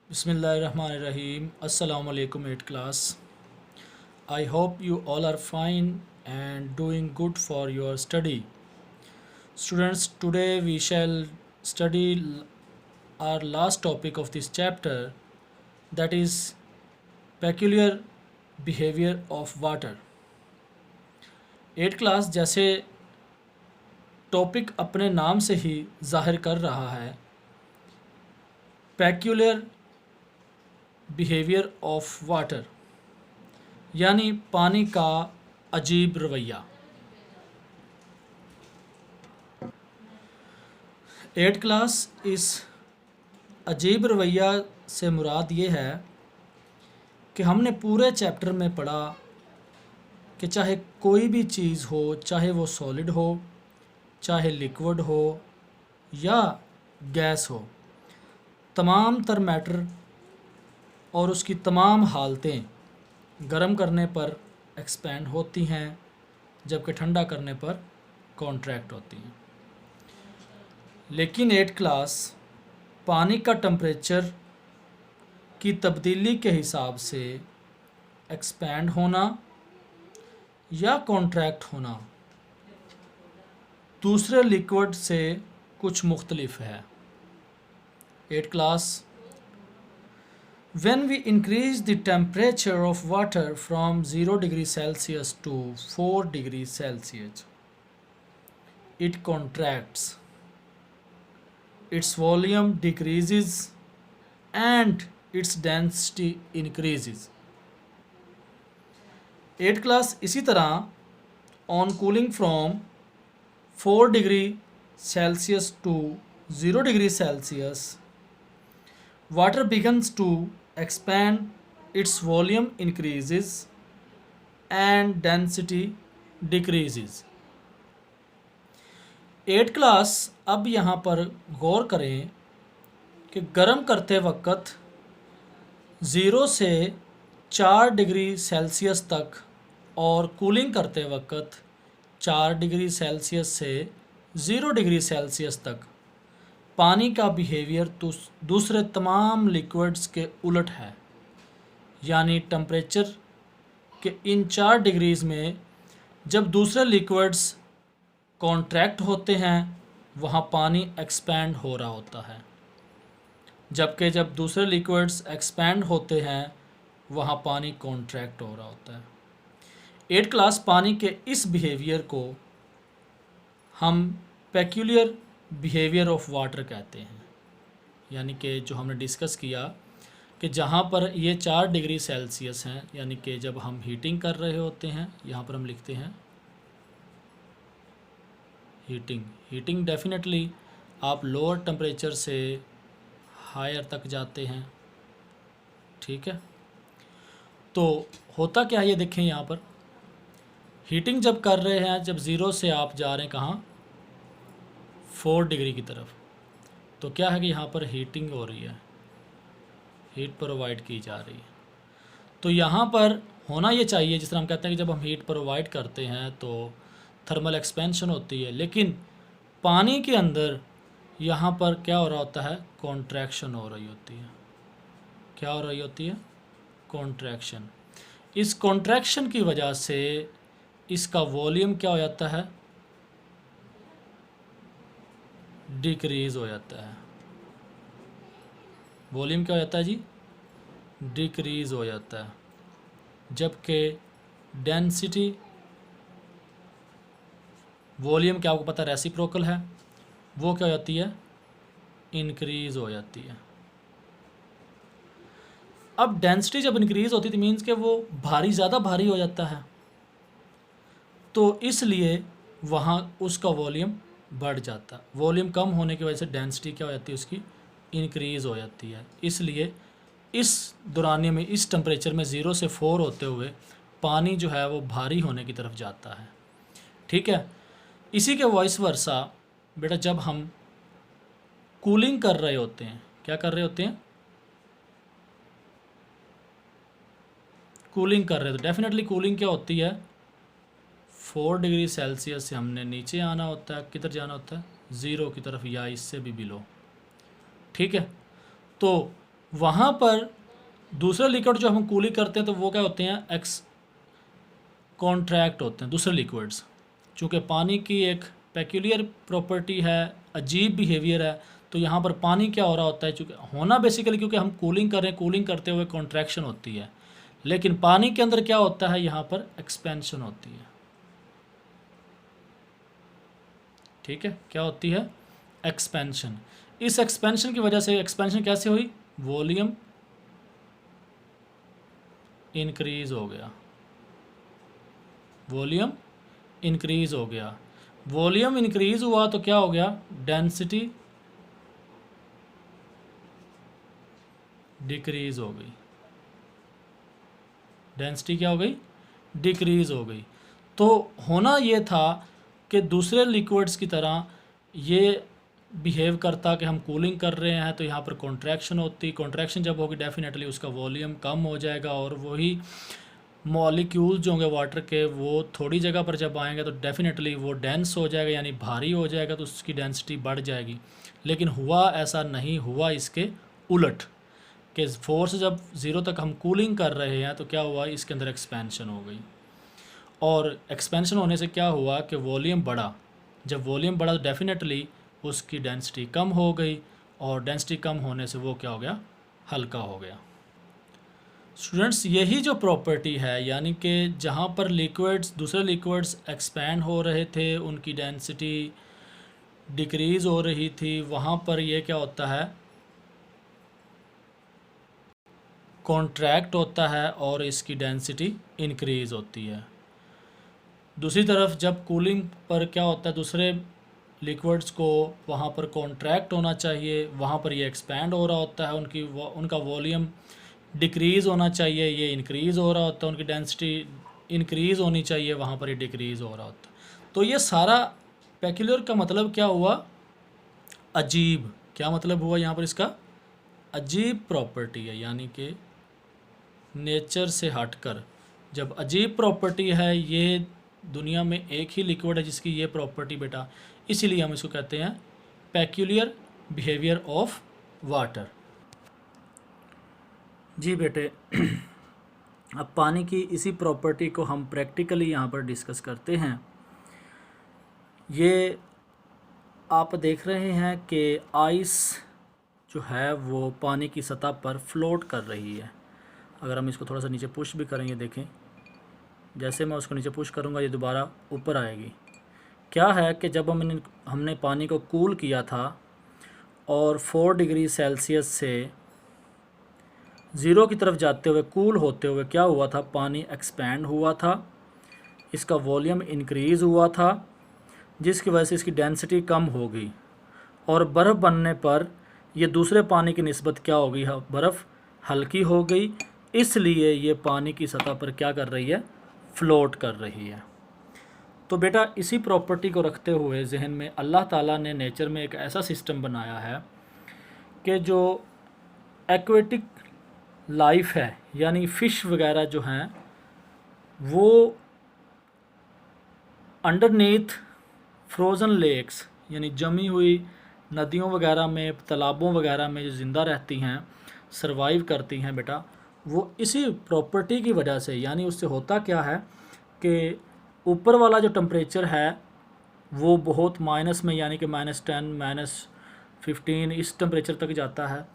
Bismillahirrahmanirrahim. Assalamu alaikum 8th class. I hope you all are fine and doing good for your study. Students, today we shall study our last topic of this chapter, that is peculiar behavior of water. 8th class जैसे topic अपने नाम से ही जाहिर कर रहा है, peculiar behaviour of water यानी पानी का अजीब रवैया। 8th क्लास, इस अजीब रवैया से मुराद ये है कि हमने पूरे चैप्टर में पढ़ा कि चाहे कोई भी चीज़ हो, चाहे वो सॉलिड हो, चाहे लिक्विड हो या गैस हो, तमाम तर मैटर और उसकी तमाम हालतें गर्म करने पर एक्सपेंड होती हैं, जबकि ठंडा करने पर कॉन्ट्रैक्ट होती हैं। लेकिन 8th क्लास, पानी का टेम्परेचर की तब्दीली के हिसाब से एक्सपेंड होना या कॉन्ट्रैक्ट होना दूसरे लिक्विड से कुछ मुख्तलिफ है। 8th class, when we increase the temperature of water from 0 degrees Celsius to 4 degrees Celsius, it contracts, its volume decreases and its density increases. 8th class, इसी तरह on cooling from 4 degree Celsius to 0 degree Celsius, water begins to expand, its volume increases and density decreases. 8th class, अब यहाँ पर गौर करें कि गर्म करते वक्त 0 से 4 डिग्री सेल्सियस तक और कूलिंग करते वक्त 4 डिग्री सेल्सियस से 0 डिग्री सेल्सियस तक पानी का बिहेवियर दूसरे तमाम लिक्विड्स के उलट है। यानी टेम्परेचर के इन 4 डिग्रीज़ में जब दूसरे लिक्विड्स कॉन्ट्रैक्ट होते हैं, वहाँ पानी एक्सपैंड हो रहा होता है, जबकि जब दूसरे लिक्विड्स एक्सपैंड होते हैं, वहाँ पानी कॉन्ट्रैक्ट हो रहा होता है। 8th क्लास, पानी के इस बिहेवियर को हम पेक्यूलियर बिहेवियर ऑफ वाटर कहते हैं। यानी कि जो हमने डिस्कस किया कि जहाँ पर ये 4 डिग्री सेल्सियस हैं, यानी कि जब हम हीटिंग कर रहे होते हैं, यहाँ पर हम लिखते हैं हीटिंग डेफिनेटली आप लोअर टेम्परेचर से हायर तक जाते हैं, ठीक है। तो होता क्या है, ये देखें यहाँ पर हीटिंग जब कर रहे हैं, जब 0 से आप जा रहे हैं कहाँ, 4 डिग्री की तरफ, तो क्या है कि यहाँ पर हीटिंग हो रही है, हीट प्रोवाइड की जा रही है। तो यहाँ पर होना ये चाहिए, जिस तरह हम कहते हैं कि जब हम हीट प्रोवाइड करते हैं तो थर्मल एक्सपेंशन होती है, लेकिन पानी के अंदर यहाँ पर क्या हो रहा होता है, कॉन्ट्रैक्शन हो रही होती है। क्या हो रही होती है, कॉन्ट्रैक्शन। इस कॉन्ट्रैक्शन की वजह से इसका वॉल्यूम क्या हो जाता है, डिक्रीज़ हो जाता है। वॉल्यूम क्या हो जाता है जी, डिक्रीज़ हो जाता है, जबकि डेंसिटी, वॉल्यूम क्या आपको पता है रेसिप्रोकल है, वो क्या हो जाती है, इंक्रीज़ हो जाती है। अब डेंसिटी जब इंक्रीज़ होती है तो मीन्स कि वो भारी, ज़्यादा भारी हो जाता है, तो इसलिए वहाँ उसका वॉल्यूम बढ़ जाता है। वॉल्यूम कम होने की वजह से डेंसिटी क्या हो जाती है, उसकी इंक्रीज़ हो जाती है। इसलिए इस दौरानिए में, इस टेम्परेचर में 0 से 4 होते हुए पानी जो है वो भारी होने की तरफ जाता है, ठीक है। इसी के वॉइस वर्सा बेटा, जब हम कूलिंग कर रहे होते हैं, क्या कर रहे होते हैं, कूलिंग कर रहे हैं, तो डेफिनेटली कूलिंग क्या होती है, 4 डिग्री सेल्सियस से हमने नीचे आना होता है, किधर जाना होता है, 0 की तरफ या इससे भी बिलो, ठीक है। तो वहाँ पर दूसरे लिक्विड जो हम कूलिंग करते हैं तो वो क्या होते हैं, एक्स कॉन्ट्रैक्ट होते हैं दूसरे लिक्विड्स। चूँकि पानी की एक पेक्यूलियर प्रॉपर्टी है, अजीब बिहेवियर है, तो यहाँ पर पानी क्या हो रहा होता है, चूँकि होना बेसिकली क्योंकि हम कूलिंग कर रहे हैं, कूलिंग करते हुए कॉन्ट्रैक्शन होती है, लेकिन पानी के अंदर क्या होता है, यहाँ पर एक्सपेंशन होती है। ठीक है, क्या होती है, एक्सपेंशन। इस एक्सपेंशन की वजह से, एक्सपेंशन कैसे हुई, वॉल्यूम इंक्रीज हो गया, वॉल्यूम इंक्रीज हो गया। वॉल्यूम इंक्रीज हुआ तो क्या हो गया, डेंसिटी डिक्रीज हो गई, डेंसिटी क्या हो गई, डिक्रीज हो गई। तो होना ये था कि दूसरे लिक्विड्स की तरह ये बिहेव करता कि हम कूलिंग कर रहे हैं तो यहाँ पर कॉन्ट्रैक्शन होती, कॉन्ट्रैक्शन जब होगी डेफिनेटली उसका वॉल्यूम कम हो जाएगा, और वही मॉलिक्यूल्स जो होंगे वाटर के वो थोड़ी जगह पर जब आएंगे तो डेफिनेटली वो डेंस हो जाएगा, यानी भारी हो जाएगा, तो उसकी डेंसिटी बढ़ जाएगी। लेकिन हुआ ऐसा नहीं, हुआ इसके उलट कि फोर्स जब ज़ीरो तक हम कूलिंग कर रहे हैं तो क्या हुआ, इसके अंदर एक्सपेंशन हो गई, और एक्सपेंशन होने से क्या हुआ कि वॉल्यूम बढ़ा। जब वॉल्यूम बढ़ा तो डेफिनेटली उसकी डेंसिटी कम हो गई, और डेंसिटी कम होने से वो क्या हो गया, हल्का हो गया। स्टूडेंट्स, यही जो प्रॉपर्टी है, यानी कि जहाँ पर लिक्विड्स, दूसरे लिक्विड्स एक्सपैंड हो रहे थे, उनकी डेंसिटी डिक्रीज़ हो रही थी, वहाँ पर ये क्या होता है, कॉन्ट्रैक्ट होता है और इसकी डेंसिटी इंक्रीज़ होती है। दूसरी तरफ जब कूलिंग पर क्या होता है, दूसरे लिक्विड्स को वहाँ पर कॉन्ट्रैक्ट होना चाहिए, वहाँ पर ये एक्सपैंड हो रहा होता है, उनका वॉल्यूम डिक्रीज़ होना चाहिए, ये इंक्रीज़ हो रहा होता है, उनकी डेंसिटी इंक्रीज़ होनी चाहिए, वहाँ पर ये डिक्रीज़ हो रहा होता है। तो ये सारा पेक्यूलियर का मतलब क्या हुआ, अजीब। क्या मतलब हुआ यहाँ पर इसका, अजीब प्रॉपर्टी है, यानी कि नेचर से हटकर। जब अजीब प्रॉपर्टी है, ये दुनिया में एक ही लिक्विड है जिसकी ये प्रॉपर्टी बेटा, इसीलिए हम इसको कहते हैं पेक्यूलियर बिहेवियर ऑफ वाटर। जी बेटे, अब पानी की इसी प्रॉपर्टी को हम प्रैक्टिकली यहाँ पर डिस्कस करते हैं। ये आप देख रहे हैं कि आइस जो है वो पानी की सतह पर फ्लोट कर रही है। अगर हम इसको थोड़ा सा नीचे पुश भी करेंगे, देखें, जैसे मैं उसको नीचे पुश करूँगा ये दोबारा ऊपर आएगी। क्या है कि जब हमने पानी को कूल किया था और 4 डिग्री सेल्सियस से 0 की तरफ जाते हुए, कूल होते हुए क्या हुआ था, पानी एक्सपैंड हुआ था, इसका वॉल्यूम इंक्रीज़ हुआ था, जिसकी वजह से इसकी डेंसिटी कम हो गई, और बर्फ़ बनने पर ये दूसरे पानी की निस्बत क्या हो गई, बर्फ़ हल्की हो गई, इसलिए ये पानी की सतह पर क्या कर रही है, फ्लोट कर रही है। तो बेटा, इसी प्रॉपर्टी को रखते हुए जहन में अल्लाह ताला ने नेचर में एक ऐसा सिस्टम बनाया है कि जो एक्वेटिक लाइफ है, यानी फ़िश वगैरह जो हैं, वो अंडरनीथ फ्रोज़न लेक्स, यानी जमी हुई नदियों वगैरह में, तालाबों वगैरह में जो ज़िंदा रहती हैं, सरवाइव करती हैं बेटा, वो इसी प्रॉपर्टी की वजह से। यानी उससे होता क्या है कि ऊपर वाला जो टेम्परेचर है वो बहुत माइनस में, यानी कि -10 -15 इस टेम्परेचर तक जाता है।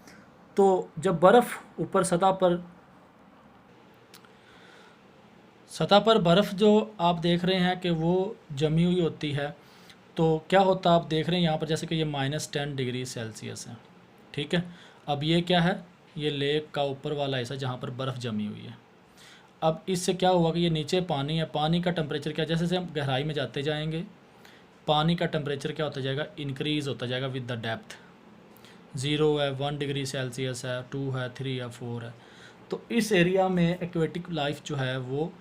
तो जब बर्फ़ ऊपर सतह पर बर्फ़ जो आप देख रहे हैं कि वो जमी हुई होती है, तो क्या होता है, आप देख रहे हैं यहाँ पर जैसे कि ये -10 डिग्री सेल्सियस है। ठीक है, अब ये क्या है, ये लेक का ऊपर वाला हिस्सा जहाँ पर बर्फ़ जमी हुई है। अब इससे क्या हुआ कि ये नीचे पानी है, पानी का टेम्परेचर क्या, जैसे जैसे हम गहराई में जाते जाएंगे पानी का टेम्परेचर क्या होता जाएगा, इंक्रीज़ होता जाएगा विद द डेप्थ। 0 है, 1 डिग्री सेल्सियस है, 2 है, 3 है, 4 है। तो इस एरिया में एक्वेटिक लाइफ जो है वो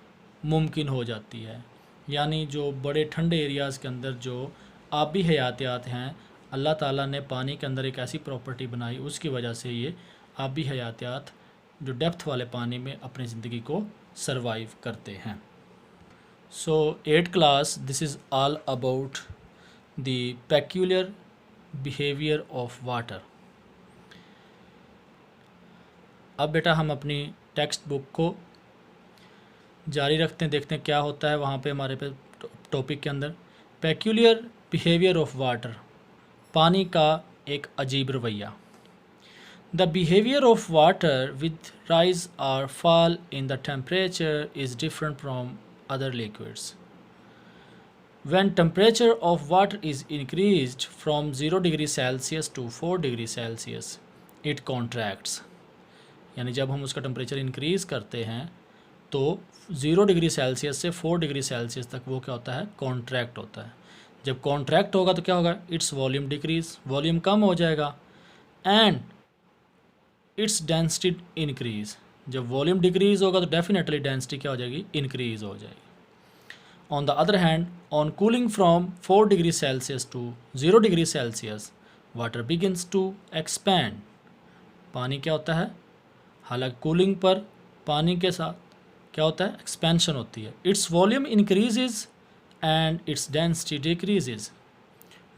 मुमकिन हो जाती है। यानी जो बड़े ठंडे एरियाज़ के अंदर जो आबी हयातियात हैं, अल्लाह ताला ने पानी के अंदर एक ऐसी प्रॉपर्टी बनाई, उसकी वजह से ये आबी हयातियात जो डेप्थ वाले पानी में अपनी ज़िंदगी को सरवाइव करते हैं। सो 8th class, this is all about the peculiar behaviour of water. अब बेटा हम अपनी टेक्स्ट बुक को जारी रखते हैं, देखते हैं क्या होता है वहाँ पे हमारे पे टॉपिक के अंदर। पेक्यूलियर बिहेवियर ऑफ वाटर, पानी का एक अजीब रवैया। The behaviour of water with rise और fall in the temperature is different from other liquids. When temperature of water is increased from 0 degree Celsius to 4 degree Celsius, it contracts। यानी जब हम उसका टेम्परेचर इंक्रीज़ करते हैं तो 0 degree Celsius से 4 degree Celsius तक वो क्या होता है, कॉन्ट्रैक्ट होता है। जब कॉन्ट्रैक्ट होगा तो क्या होगा, इट्स वॉल्यूम डिक्रीज, वॉल्यूम कम हो जाएगा, एंड इट्स डेंसिटी इंक्रीज। जब वॉल्यूम डिक्रीज होगा तो डेफिनेटली डेंसिटी क्या हो जाएगी, इंक्रीज हो जाएगी। On the other hand, on cooling from 4 degree Celsius to 0 degree Celsius, water begins to expand। पानी क्या होता है, हालांकि कूलिंग पर पानी के साथ क्या होता है, एक्सपेंशन होती है। Its volume increases and its density decreases.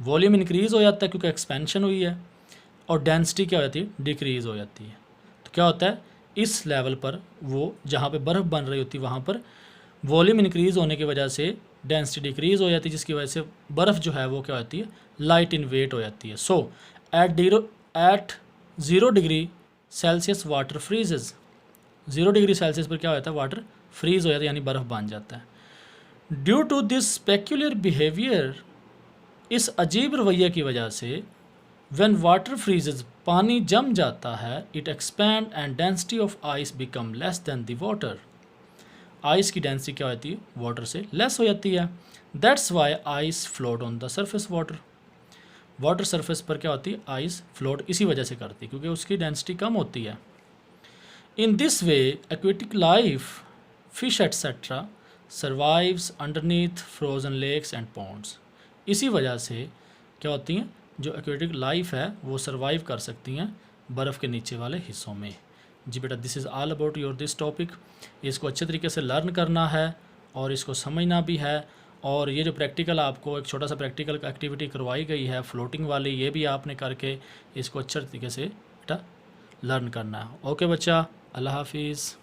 Volume increase हो जाता है क्योंकि एक्सपेंशन हुई है, और डेंसिटी क्या हो जाती है, डिक्रीज हो जाती है। तो क्या होता है, इस लेवल पर वो जहाँ पे बर्फ़ बन रही होती है वहाँ पर वॉल्यूम इंक्रीज़ होने की वजह से डेंसिटी डिक्रीज़ हो जाती है, जिसकी वजह से बर्फ़ जो है वो क्या होती है, लाइट इन वेट हो जाती है। So at 0 degree Celsius water freezes. 0 degree Celsius पर क्या हो जाता है, वाटर फ्रीज़ हो जाता है, यानी बर्फ़ बन जाता है। Due to this peculiar behaviour, इस अजीब रवैये की वजह से, व्हेन वाटर फ्रीजेज, पानी जम जाता है, it expand and density of ice become less than the water. Ice की डेंसिटी क्या होती है, वाटर से लेस हो जाती है। That's why ice float on the surface water. Water surface पर क्या होती है, आइस फ्लोट इसी वजह से करती है क्योंकि उसकी डेंसिटी कम होती है। In this way aquatic life, fish etcetera survives underneath frozen lakes and ponds. इसी वजह से क्या होती हैं, जो एक्वेटिक लाइफ है वो सर्वाइव कर सकती हैं बर्फ़ के नीचे वाले हिस्सों में। जी बेटा, this is all about your this topic. इसको अच्छे तरीके से लर्न करना है और इसको समझना भी है। और ये जो प्रैक्टिकल आपको एक छोटा सा प्रैक्टिकल एक्टिविटी करवाई गई है फ्लोटिंग वाली, ये भी आपने करके इसको अच्छे तरीके से बेटा लर्न करना है। ओके बच्चा, अल्लाह हाफिज़।